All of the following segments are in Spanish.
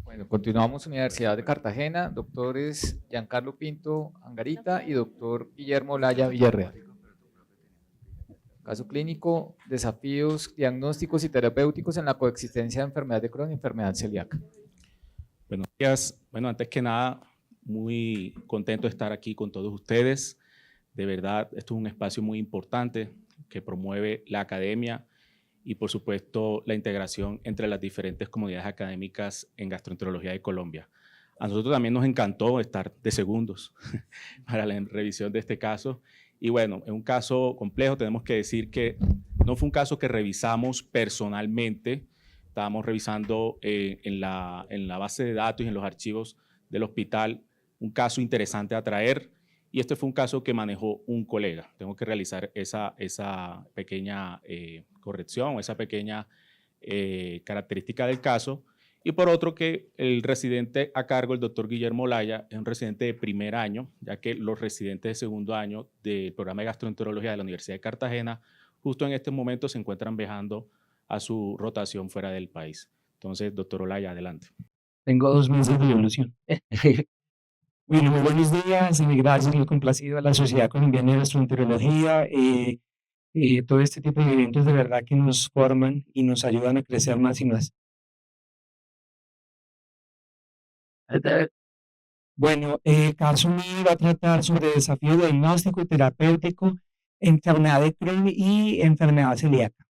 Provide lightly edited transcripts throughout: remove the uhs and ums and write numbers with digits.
Bueno, continuamos Universidad de Cartagena, doctores Giancarlo Pinto Angarita y doctor Guillermo Laya Villarreal. Caso clínico, desafíos diagnósticos y terapéuticos en la coexistencia de enfermedad de Crohn y enfermedad celíaca. Buenos días. Bueno, antes que nada, muy contento de estar aquí con todos ustedes. De verdad, esto es un espacio muy importante que promueve la academia y, por supuesto, la integración entre las diferentes comunidades académicas en gastroenterología de Colombia. A nosotros también nos encantó estar de segundos para la revisión de este caso. Y bueno, es un caso complejo. Tenemos que decir que no fue un caso que revisamos personalmente. Estábamos revisando en la base de datos y en los archivos del hospital un caso interesante a traer. Y este fue un caso que manejó un colega. Tengo que realizar esa pequeña corrección, esa pequeña característica del caso. Y por otro, que el residente a cargo, el doctor Guillermo Laya, es un residente de primer año, ya que los residentes de segundo año del programa de gastroenterología de la Universidad de Cartagena, justo en este momento se encuentran viajando a su rotación fuera del país. Entonces, doctor Olaya, adelante. Tengo 2 meses de evolución. Bueno, muy buenos días, gracias, muy complacido a la Sociedad Colombiana de Gastroenterología. Todo este tipo de eventos de verdad que nos forman y nos ayudan a crecer más y más. Bueno, el caso mío va a tratar sobre desafío diagnóstico y terapéutico, enfermedad de Crohn y enfermedad celíaca.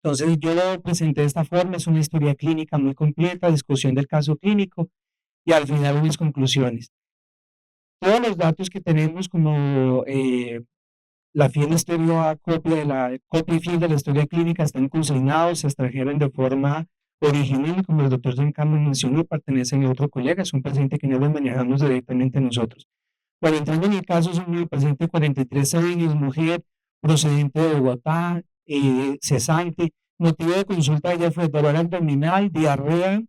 Entonces, yo lo presenté de esta forma, es una historia clínica muy completa, discusión del caso clínico y al final unas conclusiones. Todos los datos que tenemos como la fiel historia, copia y fiel de la historia clínica están consignados, se extrajeron de forma original, como el doctor Giancarlo mencionó, y pertenecen a otro colega, es un paciente que no lo manejamos directamente nosotros. Bueno, entrando en el caso, es un paciente de 43 años, mujer, procedente de Bogotá, cesante, motivo de consulta de ella fue dolor abdominal, diarrea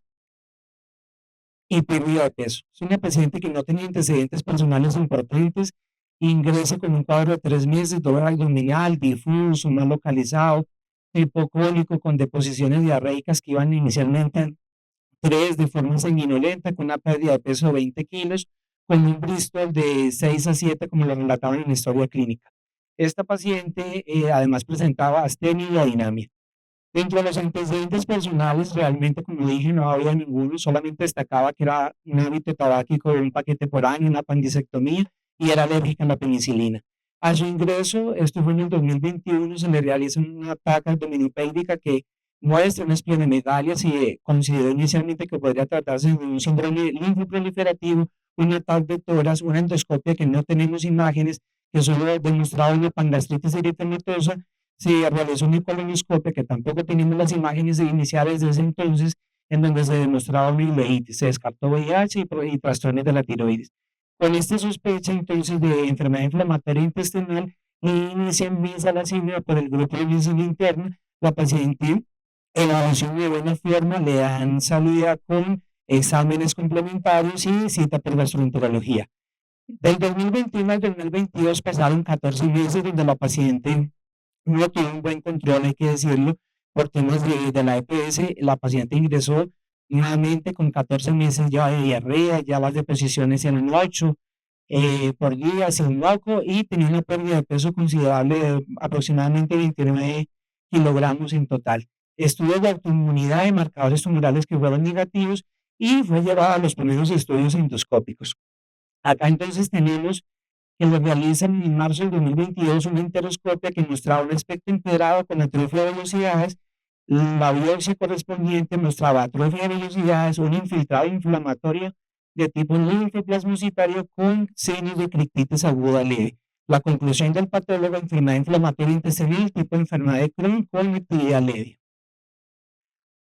y pérdida de peso. Es una paciente que no tenía antecedentes personales importantes, ingresa con un cuadro de 3 meses, dolor abdominal, difuso, no localizado, hipocólico, con deposiciones diarreicas que iban inicialmente en 3 de forma sanguinolenta, con una pérdida de peso de 20 kilos, con un Bristol de 6 a 7, como lo relataban en la historia clínica. Esta paciente además presentaba astenia y adinamia. Dentro de los antecedentes personales, realmente, como dije, no había ninguno, solamente destacaba que era un hábito tabáquico de un paquete por año, una apendicectomía y era alérgica a la penicilina. A su ingreso, esto fue en el 2021, se le realiza una placa abdominopélvica que muestra una esplenomegalia, se consideró inicialmente que podría tratarse de un síndrome linfoproliferativo, un ataque de tórax, una endoscopia que no tenemos imágenes, que solo demostraba una pangastritis eritematosa. Se realizó una colonoscopia que tampoco teníamos las imágenes iniciales de ese entonces, en donde se demostraba una ileitis, se descartó VIH y trastornos de la tiroides. Con esta sospecha entonces de enfermedad inflamatoria intestinal, inicia en mesalazimia por el grupo de medicina interna, la paciente evaluación de buena forma, le dan salida con exámenes complementarios y cita por gastroenterología. Del 2021 al 2022 pasaron 14 meses donde la paciente no tuvo un buen control, hay que decirlo, por temas de la EPS. La paciente ingresó nuevamente con 14 meses ya de diarrea, ya las deposiciones eran 8 por día, sin loco, y tenía una pérdida de peso considerable de aproximadamente 29 kilogramos en total. Estudios de autoinmunidad de marcadores tumorales que fueron negativos y fue llevada a los primeros estudios endoscópicos. Acá entonces tenemos que lo realizan en marzo del 2022 una enteroscopia que mostraba un espectro empedrado con atrofia de velocidades. La biopsia correspondiente mostraba atrofia de velocidades, un infiltrado inflamatorio de tipo linfoplasmocitario con signos de crictitis aguda leve. La conclusión del patólogo: enfermedad inflamatoria intestinal tipo enfermedad de Crohn con actividad leve.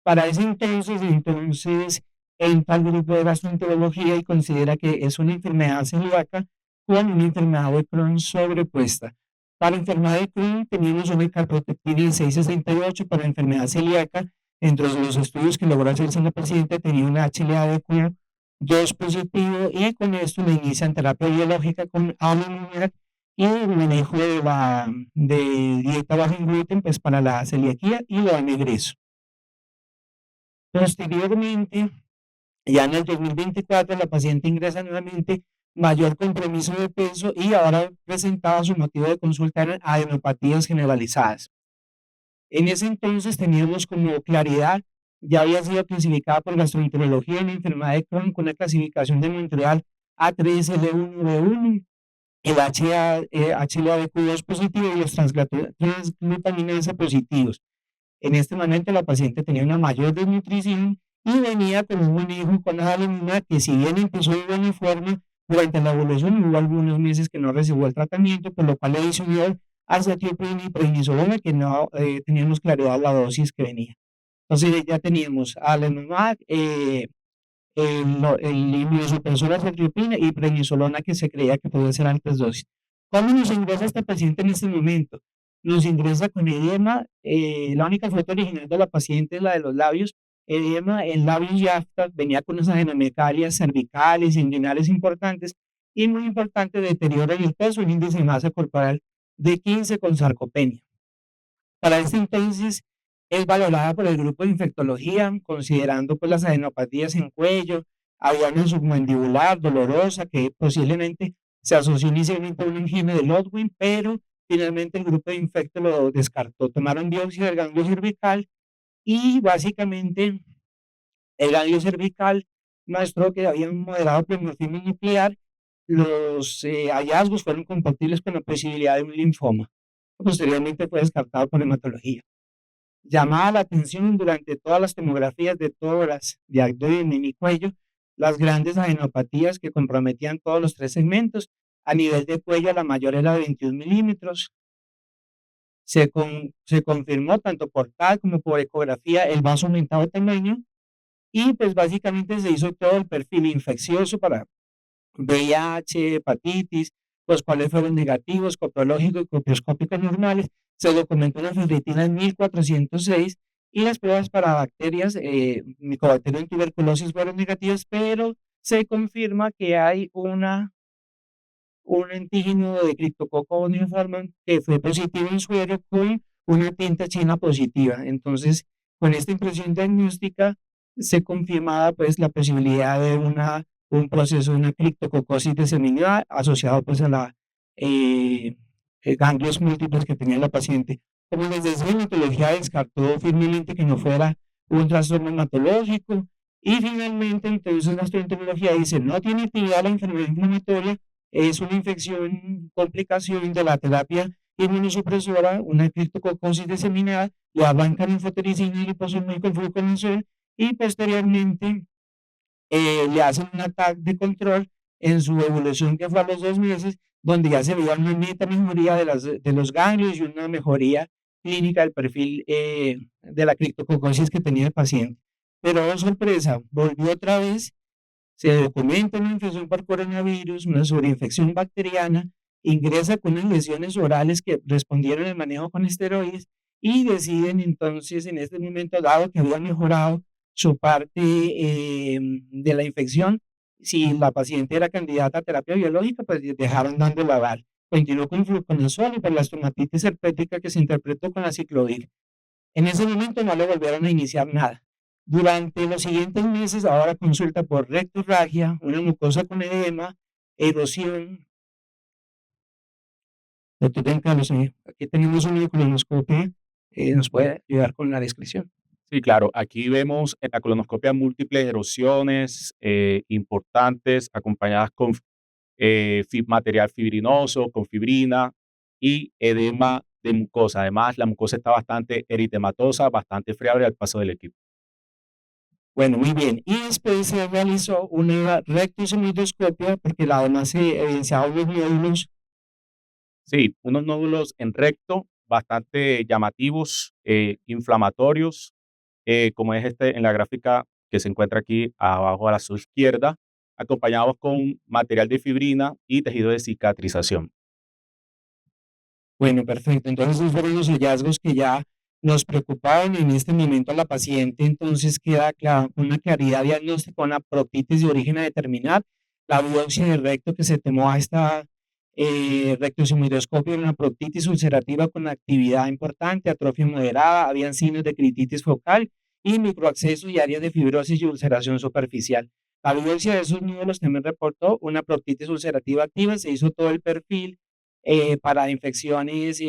Para ese entonces entra al grupo de gastroenterología y considera que es una enfermedad celíaca con una enfermedad de Crohn sobrepuesta. Para la enfermedad de Crohn teníamos una calprotectina de 668, para la enfermedad celíaca, entre los estudios que logró hacerse en la paciente, tenía una HLA-A2 2 positivo, y con esto le inician terapia biológica con alopecia y el manejo de dieta baja en gluten, pues para la celiaquía, y lo dan egreso. Posteriormente, Ya en el 2024 la paciente ingresa nuevamente, mayor compromiso de peso y ahora presentaba su motivo de consulta eran adenopatías generalizadas. En ese entonces teníamos como claridad, ya había sido clasificada por gastroenterología en enfermedad de Crohn con una clasificación de Montreal A3L1B1, el HLA-BQ2 positivo y los transglutaminasa positivos. En este momento la paciente tenía una mayor desnutrición y venía con un manejo con adalimumab que si bien empezó de buena forma, durante la evolución hubo algunos meses que no recibió el tratamiento, por lo cual le hizo azathioprina y prednisolona que no teníamos claridad la dosis que venía. Entonces ya teníamos adalimumab, el inmunosupresor azathioprina y prednisolona que se creía que podía ser altas dosis. ¿Cómo nos ingresa esta paciente en este momento? Nos ingresa con edema, la única foto original de la paciente es la de los labios, edema en labios y aftas, venía con unas adenomecalias cervicales y inguinales importantes y muy importante, deterioro en el peso, un índice de masa corporal de 15 con sarcopenia. Para este entonces es valorada por el grupo de infectología, considerando pues las adenopatías en cuello, había una submandibular dolorosa que posiblemente se asoció inicialmente a un angina de Lodwin, pero finalmente el grupo de infecto lo descartó. Tomaron biopsia del ganglio cervical y básicamente el ganglio cervical mostró que había un moderado pleomorfismo nuclear. Los hallazgos fueron compatibles con la posibilidad de un linfoma. Posteriormente fue descartado por hematología. Llamaba la atención durante todas las tomografías de tórax, de abdomen y cuello, las grandes adenopatías que comprometían todos los tres segmentos. A nivel de cuello, la mayor era de 21 milímetros. Se confirmó tanto por TAC como por ecografía el vaso aumentado de tamaño y pues básicamente se hizo todo el perfil infeccioso para VIH, hepatitis, los cuales fueron negativos, coprológicos y copioscópicos normales. Se documentó una ferritina en 1406 y las pruebas para bacterias, Mycobacterium tuberculosis fueron negativas, pero se confirma que hay un antígeno de Cryptococcus uniforme que fue positivo en suero con una tinta china positiva. Entonces, con esta impresión diagnóstica se confirmaba pues la posibilidad de un proceso de una criptococosis diseminada asociado pues a la ganglios múltiples que tenía la paciente. Como les decía, la hematología descartó firmemente que no fuera un trastorno hematológico y finalmente entonces la gastroenterología dice no tiene actividad la enfermedad inflamatoria, es una infección, complicación de la terapia inmunosupresora, una criptococosis diseminada, le arrancan infotericina y liposomía con fluconazol y posteriormente le hacen un ataque de control en su evolución que fue a los 2 meses, donde ya se veía una neta mejoría de los ganglios y una mejoría clínica del perfil de la criptococosis que tenía el paciente. Pero, oh, sorpresa, volvió otra vez, se documenta una infección por coronavirus, una sobreinfección bacteriana, ingresa con unas lesiones orales que respondieron al manejo con esteroides y deciden entonces en este momento, dado que había mejorado su parte de la infección, si la paciente era candidata a terapia biológica, pues dejaron dando la aval. Continuó con fluconazol y por la estomatitis herpética que se interpretó con la ciclovir. En ese momento no le volvieron a iniciar nada. Durante los siguientes meses, ahora consulta por rectorragia, una mucosa con edema, erosión. Doctor Juan Carlos, aquí tenemos una colonoscopia que nos puede ayudar con la descripción. Sí, claro. Aquí vemos en la colonoscopia múltiples erosiones importantes acompañadas con material fibrinoso, con fibrina y edema de mucosa. Además, la mucosa está bastante eritematosa, bastante friable al paso del equipo. Bueno, muy bien. Y después se realizó una rectosemidoscopia porque además se evidenciaban los nódulos. Sí, unos nódulos en recto bastante llamativos, inflamatorios, como es este en la gráfica que se encuentra aquí abajo a su izquierda, acompañados con material de fibrina y tejido de cicatrización. Bueno, perfecto. Entonces, esos fueron los hallazgos que ya nos preocupaban en este momento a la paciente. Entonces, queda con una claridad diagnóstica, una proctitis de origen a determinar. La biopsia de recto que se tomó a esta rectosigmoidoscopio, una proctitis ulcerativa con actividad importante, atrofia moderada, habían signos de crititis focal y microabscesos y áreas de fibrosis y ulceración superficial. La biopsia de esos nódulos también reportó una proctitis ulcerativa activa, se hizo todo el perfil para infecciones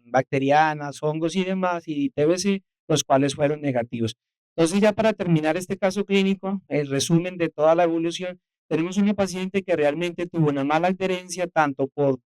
bacterianas, hongos y demás, y TBC, los cuales fueron negativos. Entonces, ya para terminar este caso clínico, el resumen de toda la evolución, tenemos una paciente que realmente tuvo una mala adherencia tanto por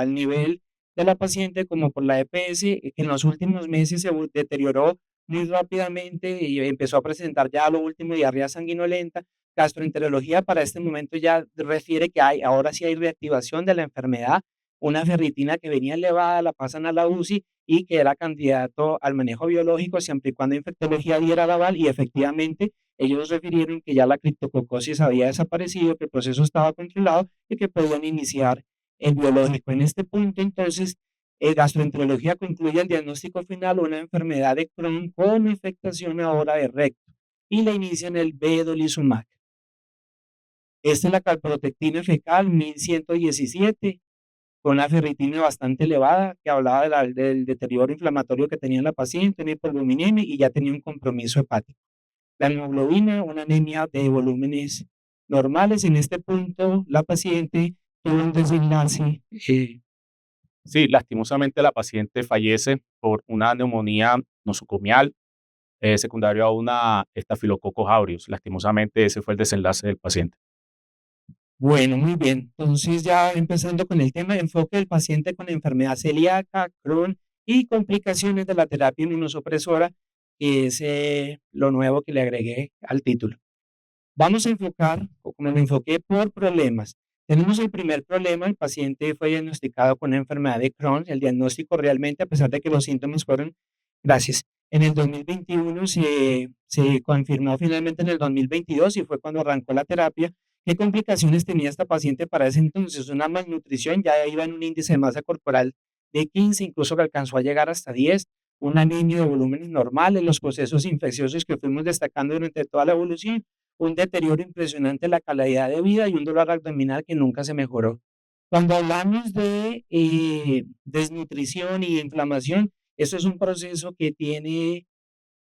el nivel de la paciente como por la EPS, que en los últimos meses se deterioró muy rápidamente y empezó a presentar ya lo último diarrea sanguinolenta. Gastroenterología para este momento ya refiere que ahora sí hay reactivación de la enfermedad, una ferritina que venía elevada la pasan a la UCI y que era candidato al manejo biológico siempre y cuando infectología diera la aval, y efectivamente ellos refirieron que ya la criptococosis había desaparecido, que el proceso estaba controlado y que podían iniciar el biológico. En este punto, entonces, gastroenterología concluye el diagnóstico final, una enfermedad de Crohn con afectación ahora de recto, y le inician el vedolizumab. Esta es la calprotectina fecal 1117, con una ferritina bastante elevada, que hablaba del deterioro inflamatorio que tenía la paciente, una hiperluminemia y ya tenía un compromiso hepático. La hemoglobina, una anemia de volúmenes normales. En este punto, la paciente tuvo un desenlace. Sí, lastimosamente la paciente fallece por una neumonía nosocomial secundario a una Staphylococcus aureus. Lastimosamente ese fue el desenlace del paciente. Bueno, muy bien. Entonces, ya empezando con el tema, enfoque del paciente con enfermedad celíaca, Crohn y complicaciones de la terapia inmunosupresora, que es lo nuevo que le agregué al título. Vamos a enfocar, o como lo enfoqué, por problemas. Tenemos el primer problema, el paciente fue diagnosticado con una enfermedad de Crohn. El diagnóstico realmente, a pesar de que los síntomas fueron, gracias, en el 2021 se confirmó finalmente en el 2022 y fue cuando arrancó la terapia. ¿Qué complicaciones tenía esta paciente para ese entonces? Una malnutrición, ya iba en un índice de masa corporal de 15, incluso que alcanzó a llegar hasta 10, una anemia de volúmenes normales, los procesos infecciosos que fuimos destacando durante toda la evolución, un deterioro impresionante de la calidad de vida y un dolor abdominal que nunca se mejoró. Cuando hablamos de desnutrición y inflamación, eso es un proceso que tiene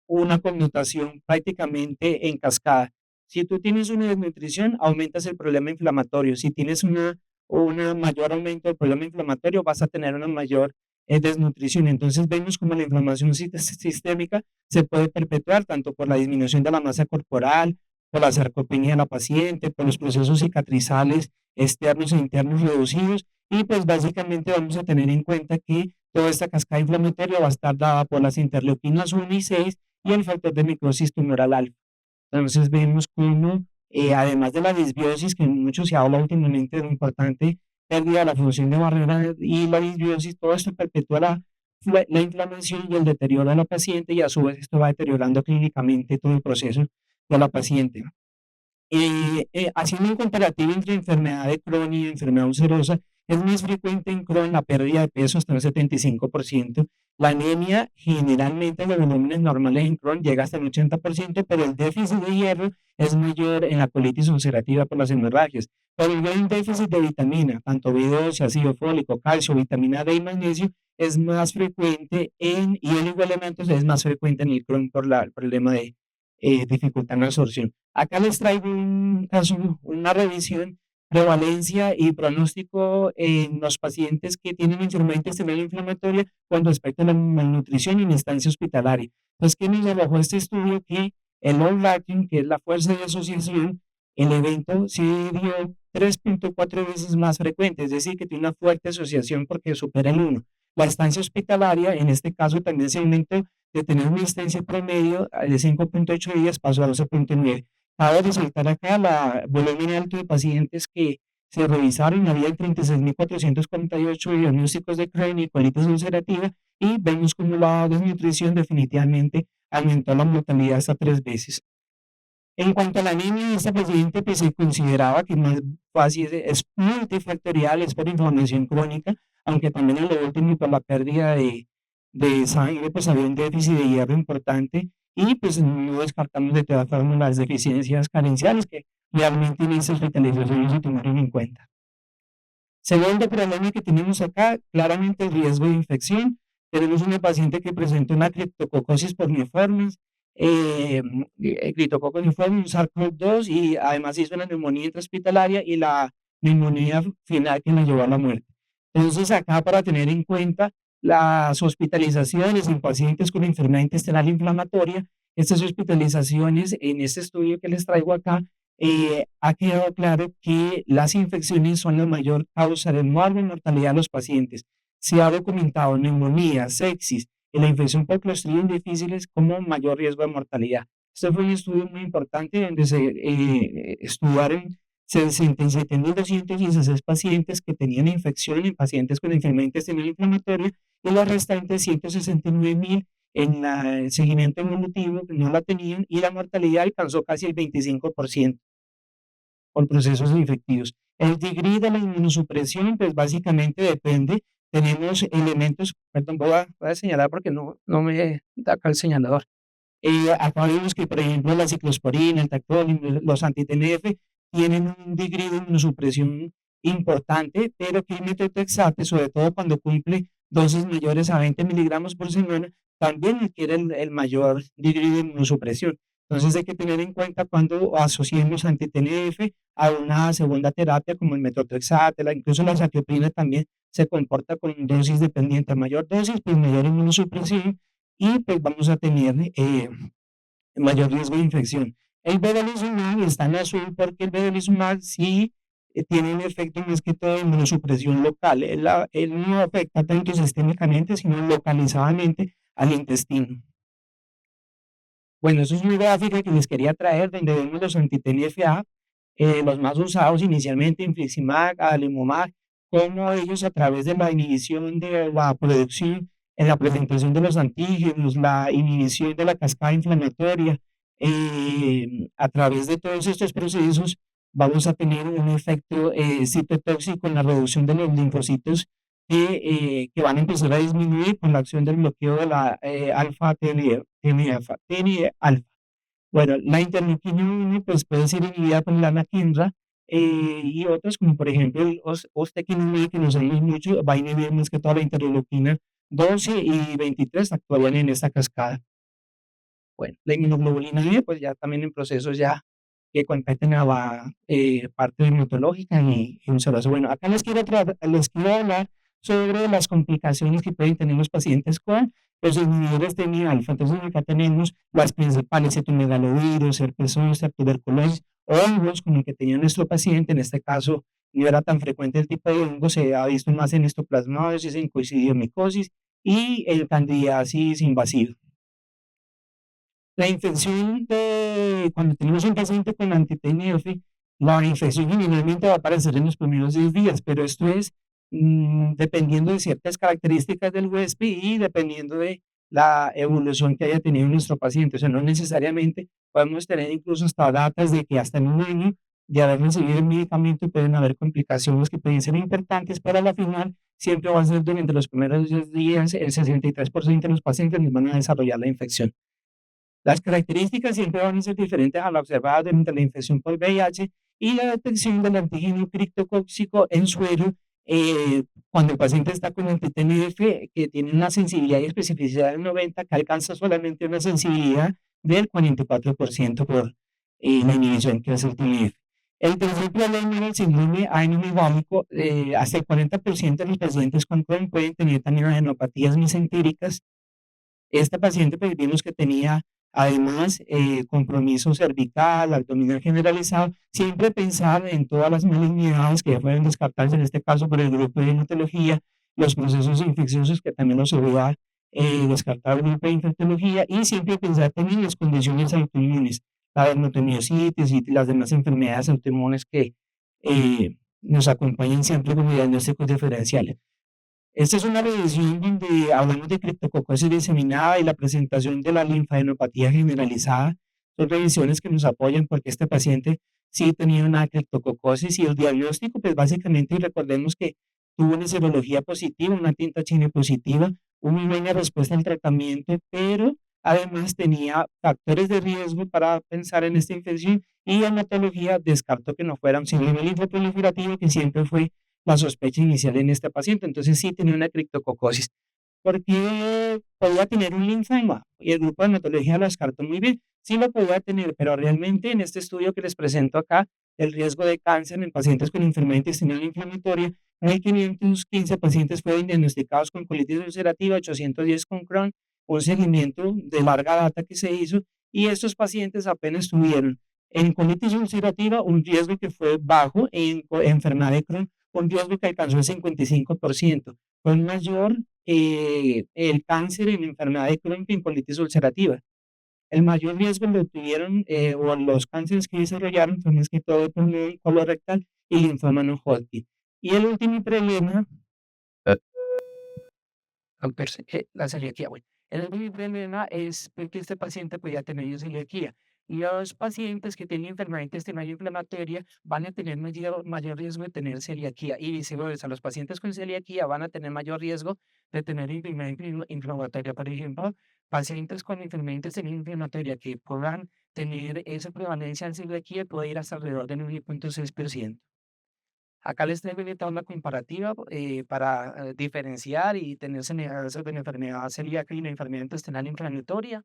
una connotación prácticamente en cascada. Si tú tienes una desnutrición, aumentas el problema inflamatorio. Si tienes una mayor aumento del problema inflamatorio, vas a tener una mayor desnutrición. Entonces vemos como la inflamación sistémica se puede perpetuar tanto por la disminución de la masa corporal, por la sarcopenia de la paciente, por los procesos cicatrizales externos e internos reducidos, y pues básicamente vamos a tener en cuenta que toda esta cascada inflamatoria va a estar dada por las interleuquinas 1 y 6 y el factor de necrosis tumoral alfa. Entonces vemos cómo, además de la disbiosis, que mucho se habla últimamente de lo importante, pérdida de la función de barrera y la disbiosis, todo esto perpetúa la inflamación y el deterioro de la paciente, y a su vez esto va deteriorando clínicamente todo el proceso de la paciente. Haciendo un comparativo entre enfermedad de Crohn y enfermedad ulcerosa, es más frecuente en Crohn la pérdida de peso hasta el 75%. La anemia, generalmente en los volúmenes normales en Crohn, llega hasta el 80%, pero el déficit de hierro es mayor en la colitis ulcerativa por las hemorragias. Pero el gran déficit de vitamina, tanto B12, ácido fólico, calcio, vitamina D y magnesio, es más frecuente y oligoelementos es más frecuente en el Crohn por el problema de dificultad en la absorción. Acá les traigo un caso, una revisión, prevalencia y pronóstico en los pacientes que tienen enfermedad intestinal inflamatoria con respecto a la malnutrición en instancia hospitalaria. Entonces, ¿qué nos arrojó este estudio? Que el overlapping, que es la fuerza de asociación, el evento sí dio 3.4 veces más frecuente, es decir, que tiene una fuerte asociación porque supera el 1. La estancia hospitalaria, en este caso, también se aumentó de tener una estancia promedio de 5.8 días, pasó a 12.9. Cabe resaltar acá el volumen alto de pacientes que se revisaron, había 36.448 diagnósticos de Crohn y colitis ulcerativa, y vemos como la desnutrición definitivamente aumentó la mortalidad hasta 3 veces. En cuanto a la anemia de esta paciente, pues se consideraba que más fácil es multifactorial, es por inflamación crónica, aunque también en lo último por la pérdida de sangre, pues había un déficit de hierro importante, y pues no descartamos de todas formas las deficiencias carenciales que realmente en estas hospitalizaciones se tomaron en cuenta. Segundo problema que tenemos acá, claramente el riesgo de infección. Tenemos una paciente que presenta una criptococosis porniformis, criptococcus un SARS-CoV-2 y además hizo una neumonía intrahospitalaria y la neumonía final que la llevó a la muerte. Entonces, acá para tener en cuenta las hospitalizaciones en pacientes con enfermedad intestinal inflamatoria, estas hospitalizaciones en este estudio que les traigo acá, ha quedado claro que las infecciones son la mayor causa de muerte y mortalidad de los pacientes. Se ha documentado neumonía, sepsis y la infección por Clostridium difíciles como mayor riesgo de mortalidad. Este fue un estudio muy importante donde se estudiaron 67.216 pacientes que tenían infección en pacientes con enfermedad intestinal inflamatoria y los restantes 169.000 en el seguimiento evolutivo que no la tenían y la mortalidad alcanzó casi el 25% por procesos infectivos. El degree de la inmunosupresión, pues básicamente depende. Tenemos elementos, perdón, voy a señalar porque no me da acá el señalador. Acá vemos que, por ejemplo, la ciclosporina, el tacrolimus, los anti-TNF tienen un degree de inmunosupresión importante, pero que el metotrexate, sobre todo cuando cumple dosis mayores a 20 miligramos por semana, también adquiere el mayor degree de inmunosupresión. Entonces hay que tener en cuenta cuando asociemos anti-TNF a una segunda terapia como el metotrexate, incluso la acicloprina también se comporta con dosis dependiente. A mayor dosis, pues mayor inmunosupresión y pues vamos a tener mayor riesgo de infección. El vedolizumab está en azul porque el vedolizumab sí tiene un efecto más que todo de inmunosupresión local. Él no afecta tanto sistémicamente, sino localizadamente al intestino. Bueno, eso es una gráfica que les quería traer donde vemos los anti-TNFA, los más usados inicialmente, infliximab, adalimumab, como ellos a través de la inhibición de la producción, en la presentación de los antígenos, la inhibición de la cascada inflamatoria, a través de todos estos procesos vamos a tener un efecto citotóxico en la reducción de los linfocitos que van a empezar a disminuir con la acción del bloqueo de la alfa-TNF-alfa. Bueno, la interleuquina 1 pues, puede ser inhibida por la anakinra y otras, como por ejemplo el ustekinumab, que nos ayuda mucho, va a inhibir más que toda la interleuquina 12 y 23 actuarían en esta cascada. Bueno, la inmunoglobulina B, pues ya también en procesos ya que competen a la parte hematológica y musculosa. Bueno, acá les quiero hablar sobre las complicaciones que pueden tener los pacientes con los inhibidores de TNF-alfa. Entonces acá tenemos las principales: citomegalovirus, herpes zóster, tuberculosis, hongos como el que tenía nuestro paciente. En este caso no era tan frecuente el tipo de hongo, se ha visto más en histoplasmosis, en coicidiomicosis y el candidiasis invasivo. La infección cuando tenemos un paciente con anti-TNF, la infección generalmente va a aparecer en los primeros 10 días, pero esto es dependiendo de ciertas características del huésped y dependiendo de la evolución que haya tenido nuestro paciente. O sea, no necesariamente podemos tener incluso hasta datas de que hasta en un año de haber recibido el medicamento pueden haber complicaciones que pueden ser importantes, pero a la final siempre va a ser durante los primeros 10 días el 63% de los pacientes nos van a desarrollar la infección. Las características siempre van a ser diferentes a la observada durante la infección por VIH y la detección del antígeno criptocóxico en suero cuando el paciente está con anti-TNF que tiene una sensibilidad y especificidad del 90, que alcanza solamente una sensibilidad del 44% por la inhibición que hace el TNF. El tercer problema es el síndrome adenomigólico. Hasta el 40% de los pacientes con Crohn pueden tener también adenopatías mesentéricas. Esta paciente pues, vimos que tenía además compromiso cervical, abdominal generalizado, siempre pensar en todas las malignidades que pueden descartarse, en este caso por el grupo de hematología, los procesos infecciosos que también los ayuda a descartar el grupo de infectología y siempre pensar también en las condiciones autoinmunes, la dermatomiositis y las demás enfermedades autoinmunes que nos acompañan siempre como diagnósticos diferenciales. Esta es una revisión donde hablamos de criptococosis diseminada y la presentación de la linfadenopatía generalizada. Son revisiones que nos apoyan porque este paciente sí tenía una criptococosis y el diagnóstico, pues básicamente recordemos que tuvo una serología positiva, una tinta chine positiva, una buena respuesta al tratamiento, pero además tenía factores de riesgo para pensar en esta infección y hematología descartó que no fuera un síndrome linfoproliferativo, que siempre fue la sospecha inicial en este paciente. Entonces sí tenía una criptococosis. porque podía tener un linfoma y el grupo de hematología lo descartó muy bien. Sí lo podía tener, pero realmente en este estudio que les presento acá, el riesgo de cáncer en pacientes con enfermedad intestinal inflamatoria, 1.515 pacientes fueron diagnosticados con colitis ulcerativa, 810 con Crohn, un seguimiento de larga data que se hizo, y estos pacientes apenas tuvieron en colitis ulcerativa un riesgo que fue bajo, en enfermedad de Crohn un riesgo que alcanzó el 55%. Fue mayor el cáncer en enfermedad de Crohn que en colitis ulcerativa. El mayor riesgo lo tuvieron, o los cánceres que desarrollaron, fue más que todo pulmón, colorectal y linfoma no Hodgkin. Y el último problema, la celiaquía. Bueno, el último problema es que este paciente podía tener celiaquía. Y los pacientes que tienen enfermedad intestinal inflamatoria van a tener mayor riesgo de tener celiaquía, y viceversa. Los pacientes con celiaquía van a tener mayor riesgo de tener enfermedad inflamatoria. Por ejemplo, pacientes con enfermedad intestinal inflamatoria que puedan tener esa prevalencia en celiaquía puede ir hasta alrededor del 9.6%. Acá les traigo una tabla comparativa para diferenciar y tener semejanzas de la enfermedad celíaca y la enfermedad intestinal inflamatoria.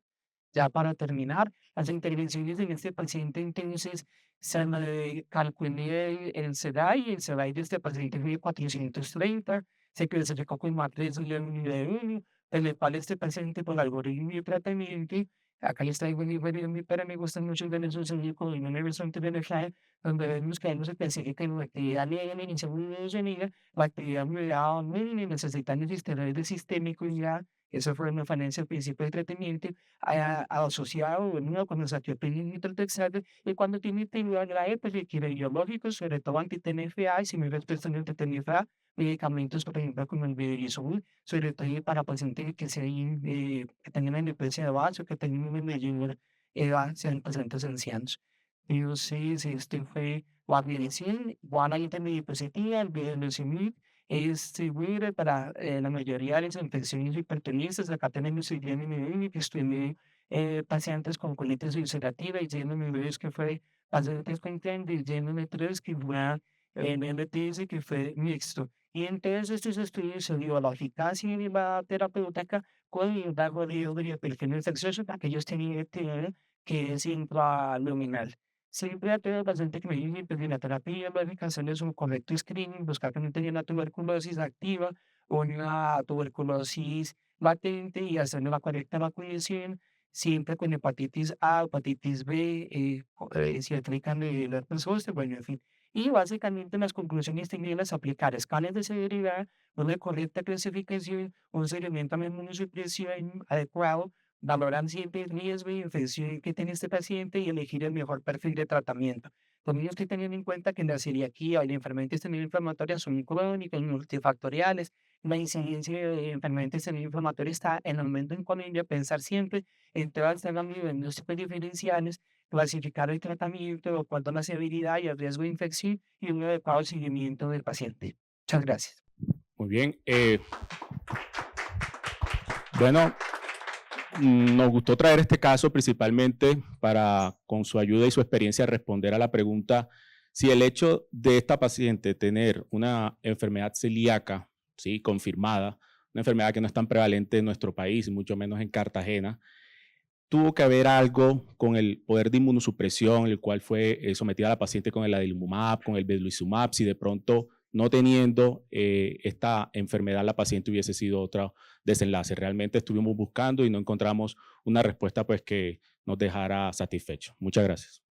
Ya para terminar, las intervenciones en este paciente, entonces, se le calculé el CEDAI de este paciente fue 430, se clasificó con matriz de 1, en el cual este paciente por algoritmo de tratamiento, acá les traigo pero me gustan mucho el beneficio con el universante beneficio, donde vemos que nos especifica en la actividad libre, en segundo de la actividad moderada, necesitan el esteroide sistémico ya. Eso fue una falencia al principio del tratamiento, asociado bueno, con el saquiopril y nitrotrexato, y cuando tiene actividad grave, pues requiere biológicos, sobre todo anti-TNFA, y si me ves prestando anti-TNFA, medicamentos, por ejemplo, como el Vidarizumab, sobre todo para pacientes que tengan alopecia de base o que tengan una mayor edad, sean pacientes ancianos. Entonces, este fue guarnición, guana intermedipositiva, el Vidarizumab, es seguro para la mayoría de las infecciones hipertensas. Acá tenemos el IgM que estudié pacientes con colitis ulcerativa, y IgM que fue pacientes con IgM3 que fue en MTS que fue mixto. Y entonces estos estudios se dio la eficacia de la terapéutica con el dago de perfil infeccioso, aquellos tenían que es intraluminal. Siempre a todo paciente que me dice pues, la terapia básica, hacerles un correcto screening, buscar que no tenga una tuberculosis activa o una tuberculosis latente y hacer la correcta vacunación, siempre con hepatitis A, hepatitis B, si aplican el herpes zóster, bueno, en fin. Y básicamente las conclusiones tendrían aplicar escáneres de severidad, una correcta clasificación, un seguimiento a inmunosupresión adecuado, valorar siempre el riesgo de infección que tiene este paciente y elegir el mejor perfil de tratamiento. También estoy teniendo en cuenta que la celiaquía y la enfermedad intestinal inflamatoria son crónicas, multifactoriales. La incidencia de enfermedad intestinal inflamatoria está en aumento en Colombia. Pensar siempre en todas las diagnósticos diferenciales, clasificar el tratamiento de acuerdo a la severidad y el riesgo de infección y un adecuado seguimiento del paciente. Muchas gracias. Muy bien. Bueno, nos gustó traer este caso principalmente para, con su ayuda y su experiencia, responder a la pregunta si el hecho de esta paciente tener una enfermedad celíaca, ¿sí?, confirmada, una enfermedad que no es tan prevalente en nuestro país, mucho menos en Cartagena, tuvo que haber algo con el poder de inmunosupresión, el cual fue sometida a la paciente con el adalimumab, con el vedolizumab, si de pronto no teniendo esta enfermedad la paciente hubiese sido otro desenlace. Realmente estuvimos buscando y no encontramos una respuesta pues que nos dejara satisfechos. Muchas gracias.